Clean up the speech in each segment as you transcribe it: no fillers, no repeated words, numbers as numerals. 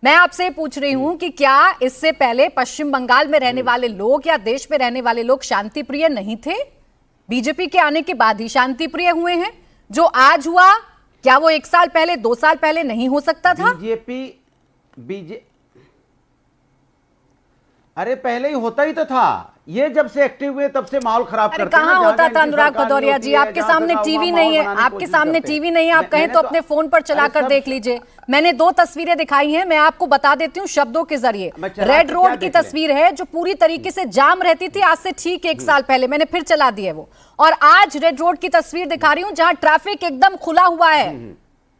मैं आपसे पूछ रही हूं कि क्या इससे पहले पश्चिम बंगाल में रहने वाले लोग या देश में रहने वाले लोग शांति प्रिय नहीं थे? बीजेपी के आने के बाद ही शांति प्रिय हुए हैं। जो आज हुआ, क्या वो 1 साल पहले 2 साल पहले नहीं हो सकता था? अरे पहले ही होता ही तो था। ये जब से एक्टिव हुए तब से माहौल खराब करते हैं। कहां होता था अनुराग भदौरिया जी? आपके सामने टीवी नहीं है, आपके सामने टीवी नहीं है, आप कहें तो अपने फोन पर चलाकर देख लीजिए। मैंने 2 तस्वीरें दिखाई हैं, मैं आपको बता देती हूं शब्दों के जरिए। रेड रोड की तस्वीर है जो पूरी तरीके से जाम रहती थी आज से ठीक 1 साल पहले, मैंने फिर चला दी है वो। और आज रेड रोड की तस्वीर दिखा रही हूं जहां ट्रैफिक एकदम खुला हुआ है,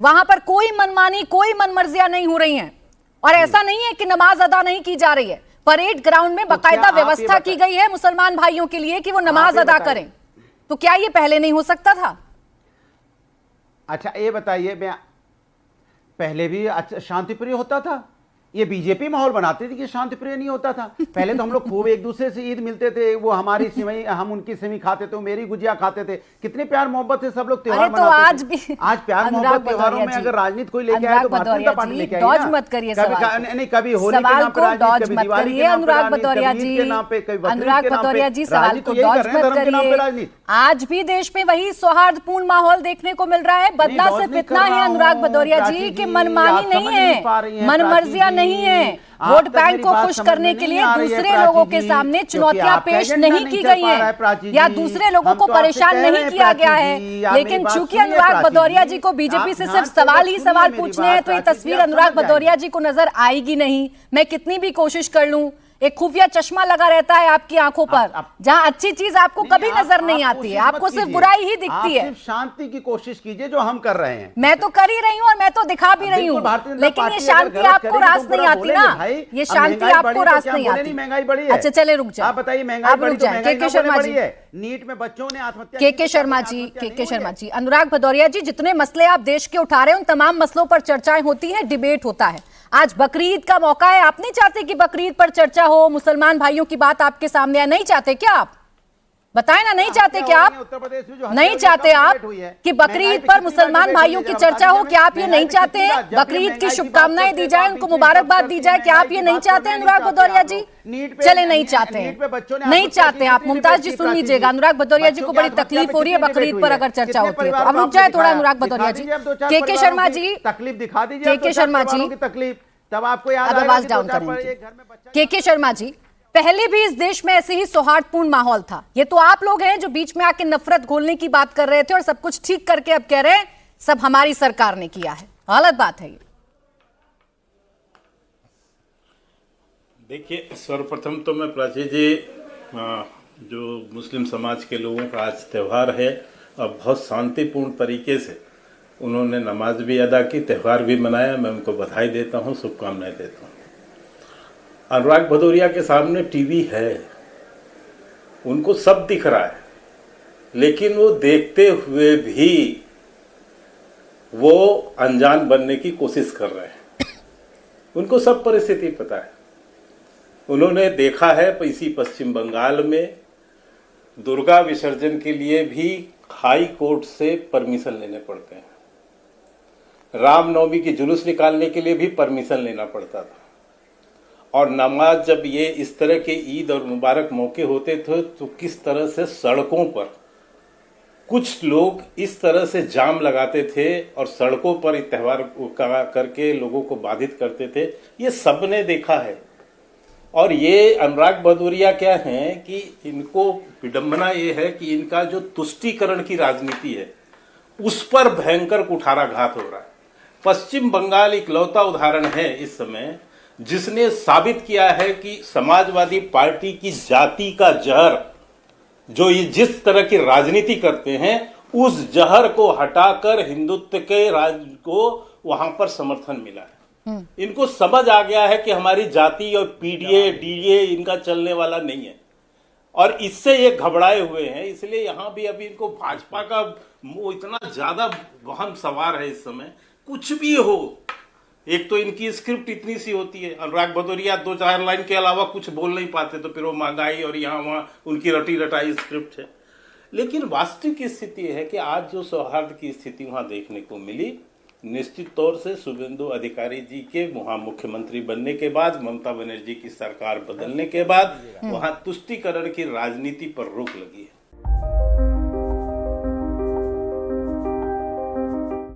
वहां पर कोई मनमानी, कोई मनमर्जियां नहीं हो रही हैं। और ऐसा नहीं है कि नमाज अदा नहीं की जा रही है, परेड ग्राउंड में बाकायदा व्यवस्था की गई है मुसलमान भाइयों के लिए कि वो नमाज अदा करें। तो क्या ये पहले नहीं हो सकता था? अच्छा ये बताइए, मैं पहले भी शांतिप्रिय होता था? ये बीजेपी माहौल बनाती थी कि शांतिप्रिय नहीं होता था। पहले तो हम लोग खूब एक दूसरे से ईद मिलते थे, वो हमारी सिवई, हम उनकी सिवई खाते थे, मेरी गुजिया खाते थे। कितने प्यार मोहब्बत से सब लोग त्योहार मनाते थे। आज भी आज प्यार मोहब्बत त्योहारों में अगर राजनीति कोई लेके आए तो भारतीय जनता पार्टी लेके आई ना। मत करिए नहीं, कभी होली के नाम पे राजनीति, कभी दिवाली के नाम पे राजनीति, कभी ईद के नाम पे, कभी बकरीद के नाम पे राजनीति। तो यही कर रहे हैं, धर्म के नाम पे राजनीति। आज भी देश में वही सौहार्दपूर्ण माहौल देखने को मिल रहा है। बदला सिर्फ इतना है अनुराग भदौरिया जी कि मनमानी नहीं है, मनमर्जियां नहीं है। वोट बैंक को खुश करने के लिए दूसरे लोगों के सामने चुनौतियां पेश नहीं की गई हैं या दूसरे लोगों को परेशान नहीं किया गया है। लेकिन चूंकि अनुराग भदौरिया जी को बीजेपी से सिर्फ सवाल ही सवाल पूछने हैं, तो ये तस्वीर अनुराग भदौरिया जी को नजर आएगी नहीं। मैं कितनी भी कोशिश कर लूं, एक खुफिया चश्मा लगा रहता है आपकी आंखों पर, जहां अच्छी चीज आपको कभी नजर नहीं आती है, आपको सिर्फ बुराई ही दिखती है। शांति की कोशिश कीजिए जो हम कर रहे हैं। मैं तो कर ही रही हूँ और मैं तो दिखा भी रही हूँ, लेकिन ये शांति आपको रास नहीं आती ना, ये शांति आपको रास नहीं आती। महंगाई बढ़ी है। अच्छा चले रुक जाए, आप बताइए महंगाई बढ़ी तो के शर्मा जी, नीट में बच्चों ने आत्महत्या, के शर्मा जी, अनुराग भदौरिया जी, जितने मसले आप देश के उठा रहे हैं उन तमाम मसलों पर चर्चाएं होती हैं, डिबेट होता है। आज बकरीद का मौका है, आप नहीं चाहते कि बकरीद पर चर्चा हो, मुसलमान भाइयों की बात आपके सामने आए? नहीं चाहते क्या आप? बताएं ना, नहीं चाहते क्या आप? नहीं चाहते आप कि बकरीद पर मुसलमान भाइयों की चर्चा हो? क्या आप ये नहीं चाहते हैं? बकरीद की शुभकामनाएं दी जाए, उनको मुबारकबाद दी जाए, क्या आप ये नहीं चाहते अनुराग भदौरिया जी? चले नहीं चाहते हैं, नहीं चाहते आप। मुमताज जी सुन लीजिएगा, अनुराग भदौरिया जी को बड़ी तकलीफ हो रही है बकरीद पर अगर चर्चा होती है तो। अब रुक जाए थोड़ा अनुराग भदौरिया जी। के शर्मा जी, तकलीफ दिखा दीजिए, के शर्मा जी, तकलीफ तब आपको याद आएगा। आवाज डाउन करेंगे। के शर्मा जी, पहले भी इस देश में ऐसे ही सौहार्दपूर्ण माहौल था। ये तो आप लोग हैं जो बीच में आके नफरत घोलने की बात कर रहे थे और सब कुछ ठीक करके अब कह रहे हैं सब हमारी सरकार ने किया है। गलत बात है ये। देखिए, सर्वप्रथम तो मैं प्राची जी, जो मुस्लिम समाज के लोगों का आज त्यौहार है और बहुत शांतिपूर्ण तरीके से उन्होंने नमाज भी अदा की, त्यौहार भी मनाया, मैं उनको बधाई देता हूँ, शुभकामनाएं देता हूँ। अनुराग भदौरिया के सामने टीवी है, उनको सब दिख रहा है, लेकिन वो देखते हुए भी वो अनजान बनने की कोशिश कर रहे हैं। उनको सब परिस्थिति पता है। उन्होंने देखा है इसी पश्चिम बंगाल में दुर्गा विसर्जन के लिए भी हाई कोर्ट से परमिशन लेने पड़ते हैं, रामनवमी की जुलूस निकालने के लिए भी परमिशन लेना पड़ता था, और नमाज जब ये इस तरह के ईद और मुबारक मौके होते थे तो किस तरह से सड़कों पर कुछ लोग इस तरह से जाम लगाते थे और सड़कों पर त्यौहार करके लोगों को बाधित करते थे, ये सबने देखा है। और ये अनुराग भदौरिया क्या है कि इनको विडंबना ये है कि इनका जो तुष्टीकरण की राजनीति है उस पर भयंकर कुठाराघात हो रहा है। पश्चिम बंगाल इकलौता उदाहरण है इस समय जिसने साबित किया है कि समाजवादी पार्टी की जाति का जहर, जो ये जिस तरह की राजनीति करते हैं, उस जहर को हटाकर हिंदुत्व के राज को वहां पर समर्थन मिला है। इनको समझ आ गया है कि हमारी जाति और पीडीए डीए इनका चलने वाला नहीं है, और इससे ये घबराए हुए हैं। इसलिए यहां भी अभी इनको भाजपा का वो इतना ज्यादा वहम सवार है इस समय। कुछ भी हो, एक तो इनकी स्क्रिप्ट इतनी सी होती है, अनुराग भदौरिया 2-4 लाइन के अलावा कुछ बोल नहीं पाते, तो फिर वो महंगाई और यहाँ वहाँ उनकी रटी रटाई स्क्रिप्ट है। लेकिन वास्तविक स्थिति है कि आज जो सौहार्द की स्थिति वहां देखने को मिली निश्चित तौर से शुभेंदु अधिकारी जी के वहां मुख्यमंत्री बनने के बाद, ममता बनर्जी की सरकार बदलने के बाद वहां तुष्टीकरण की राजनीति पर रोक लगी है।